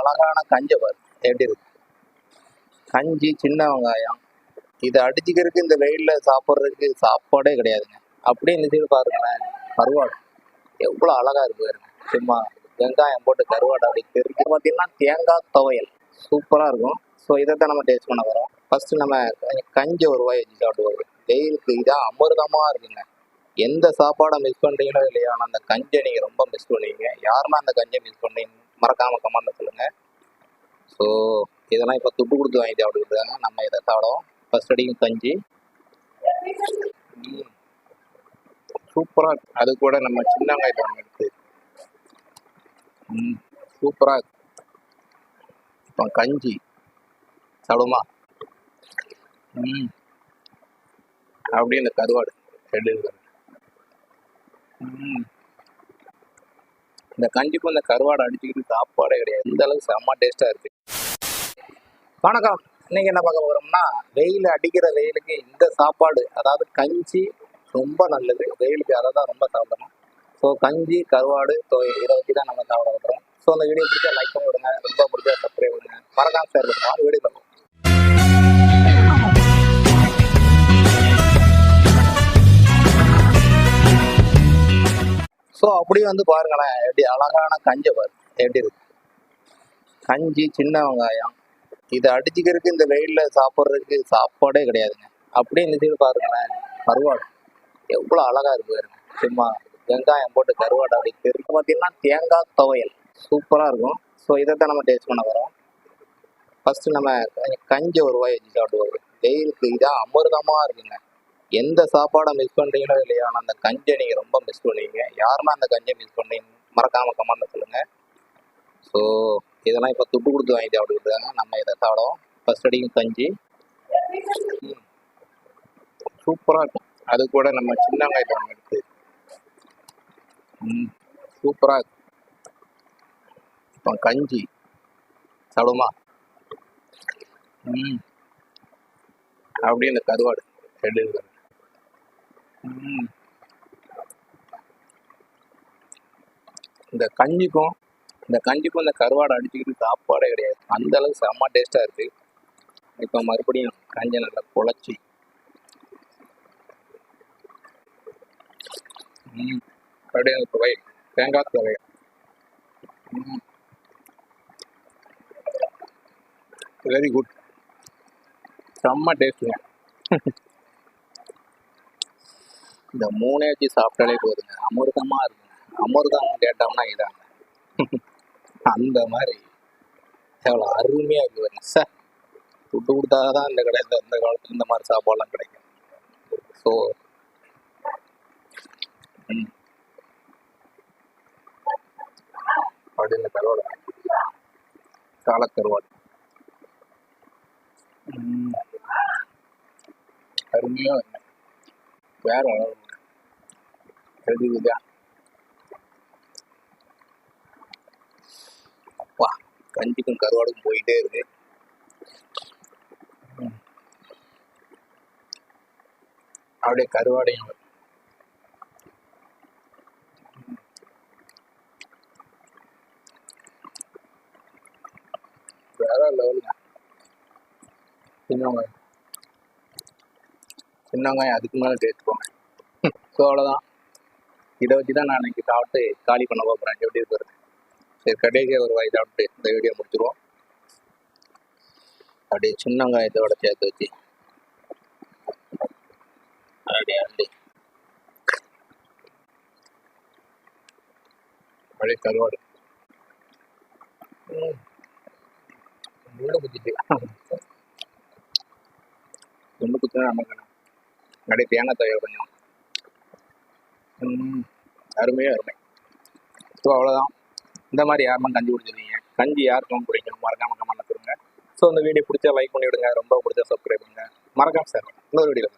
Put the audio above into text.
அழகான கஞ்சை பாரு எப்படி இருக்கு. கஞ்சி, சின்ன வெங்காயம், இதை அடிச்சுக்கிறதுக்கு இந்த வெயில்ல சாப்பிட்றதுக்கு சாப்பாடே கிடையாதுங்க. அப்படியே இந்த சைடு பாருங்களேன், கருவாடு எவ்வளோ அழகா இருக்கு பாருங்க. சும்மா வெங்காயம் போட்டு கருவாடு அப்படி தெரிஞ்சு பார்த்தீங்கன்னா தேங்காய் துவையல் சூப்பராக இருக்கும். ஸோ இதைத்தான் நம்ம டேஸ்ட் பண்ண வரோம். ஃபர்ஸ்ட் நம்ம கஞ்சி ஒரு வாய் வச்சு சாப்பிடுவோம். வெயிலுக்கு இதான் அமிர்தமாக இருக்குங்க. எந்த சாப்பாடை மிஸ் பண்ணுறீங்களோ இல்லையா, ஆனால் அந்த கஞ்சை நீங்கள் ரொம்ப மிஸ் பண்ணுவீங்க. யாருன்னா அந்த கஞ்சை மிஸ் பண்ணீங்க மறக்காமல் கமெண்ட்டில் சொல்லுங்கள். ஸோ இதெல்லாம் இப்போ துட்டு கொடுத்து வாங்கி சாப்பிட்டுருக்காங்க. நம்ம இதை சாப்பிடுவோம். ஃபர்ஸ்ட் அடிக்கும் கஞ்சி சூப்பராக இருக்கு. அது கூட நம்ம சின்ன வெங்காயம் எடுத்து சூப்பராக இருக்கு. இப்போ கஞ்சி சாப்பிடுமா? அப்படியே இந்த கருவாடு ரெண்டு இந்த கஞ்சிக்கும் இந்த கருவாடை அடிச்சுக்கிட்டு சாப்பாடே கிடையாது. இந்த அளவுக்கு செம்ம டேஸ்டா இருக்கு. வணக்கம். இன்னைக்கு என்ன பார்க்க போறோம்னா, வெயில் அடிக்கிற வெயிலுக்கு இந்த சாப்பாடு, அதாவது கஞ்சி ரொம்ப நல்லது. வெயிலுக்கு அதை தான் ரொம்ப சாப்பிடணும். ஸோ கஞ்சி, கருவாடு, இதை வச்சு தான் நம்ம சாப்பிட போகிறோம். ஸோ அந்த வீடியோ பிடிச்சா லைக் பண்ணி விடுங்க, ரொம்ப பிடிச்சா சப்ஸ்கிரைப் பண்ணுங்க, மறக்காம ஷேர் பண்ணுங்க. வீடியோ பார்ப்போம். ஸோ அப்படியே வந்து பாருங்களேன், எப்படி அழகான கஞ்சை பாரு எப்படி இருக்கு. கஞ்சி, சின்ன வெங்காயம், இதை அடிச்சுக்கிறதுக்கு இந்த வெயில்ல சாப்பிட்றதுக்கு சாப்பாடே கிடையாதுங்க. அப்படியே இந்த சைடு பாருங்களேன், கருவாடு எவ்வளோ அழகா இருக்கு பாருங்க. சும்மா வெங்காயம் போட்டு கருவாடு அப்படி தெரிஞ்சு பார்த்தீங்கன்னா தேங்காய் துவையல் சூப்பராக இருக்கும். ஸோ இதைத்தான் நம்ம டேஸ்ட் பண்ண வரோம். ஃபர்ஸ்ட் நம்ம கஞ்சி ஒரு வாய் வச்சு சாப்பிடுவோம். வெயிலுக்கு இதான் அமிர்தமாக இருக்குங்க. எந்த சாப்பாடை மிஸ் பண்ணுறீங்களோ இல்லையா, ஆனால் அந்த கஞ்சை நீங்கள் ரொம்ப மிஸ் பண்ணுவீங்க. யாருன்னா அந்த கஞ்சை மிஸ் பண்ணீங்க மறக்காமல் கமெண்ட்டில் சொல்லுங்கள். ஸோ இதெல்லாம் இப்போ துட்டு கொடுத்து வாங்கி சாப்பிட்டுருக்காங்க. நம்ம இதை சாப்பிடுவோம். ஃபர்ஸ்ட் அடிக்கும் கஞ்சி சூப்பராக இருக்கும். அது கூட நம்ம சின்ன வெங்காயம் எடுத்து சூப்பராக இருக்கும். இப்போ கஞ்சி சாப்பிடுமா? அப்படியே இந்த கருவாடு ரெண்டு இந்த கஞ்சிக்கும் இந்த கருவாடை அடிச்சுக்கிட்டு சாப்பாடே கிடையாது. அந்த அளவுக்கு செம்ம டேஸ்டா இருக்கு. இப்போ மறுபடியும் கஞ்சி நல்லா குழச்சி அப்படியே துவை தேங்காய் துவை வெரி குட், செம்ம டேஸ்ட்டுங்க. இந்த மூணே வச்சு சாப்பிட்டாலே போதுங்க, அமிர்தமா இருக்குங்க. அமிர்தம் கேட்டோம்னா இதாங்க அந்த மாதிரி எவ்வளோ அருமையா இருக்குதுங்க. சார் துட்டு கொடுத்தாதான் இந்த கடையில் இந்த காலத்துல இந்த மாதிரி சாப்பாடுலாம் கிடைக்கும். ஸோ அப்படின்னு கருவாடு, காலக்கருவாடு அருமையா வேற எழுதியா. அப்பா கஞ்சிக்கும் கருவாடுக்கும் போயிட்டே இருக்கு. அப்படியே கருவாடையும் வேற லெவலுங்க. சின்ன வெங்காயம் அதுக்கு மேலே டேஸ்ட் போங்க. ஸோ அவ்வளோதான். இதை வச்சு தான் நான் இன்னைக்கு சாப்பிட்டு காலி பண்ண போகிறேன். எப்படி இருக்கிறது? சரி, கடைசியாக ஒரு வாய் சாப்பிட்டு இந்த வீடியோ முடிச்சிருவோம். அப்படியே சின்ன வெங்காயத்தோட சேர்த்து வச்சு அப்படியே அப்படியே கருவாடு முள்ளு குத்திட்டு முள்ளு குத்துனா நமக்கு அப்படியே தேங்காய் தவையை கொஞ்சம் அருமையாக அருமை. ஸோ அவ்வளோதான். இந்த மாதிரி யாருமே கஞ்சி குடிச்சிருக்கீங்க, கஞ்சி யாருக்கும் பிடிக்கும் மறக்காம கமெண்ட்ல சொல்லுங்க. ஸோ இந்த வீடியோ பிடிச்சா லைக் பண்ணி விடுங்க, ரொம்ப பிடிச்சா சப்ஸ்கிரைப் பண்ணுங்க, மறக்காம சார் இன்னொரு வீடியோ.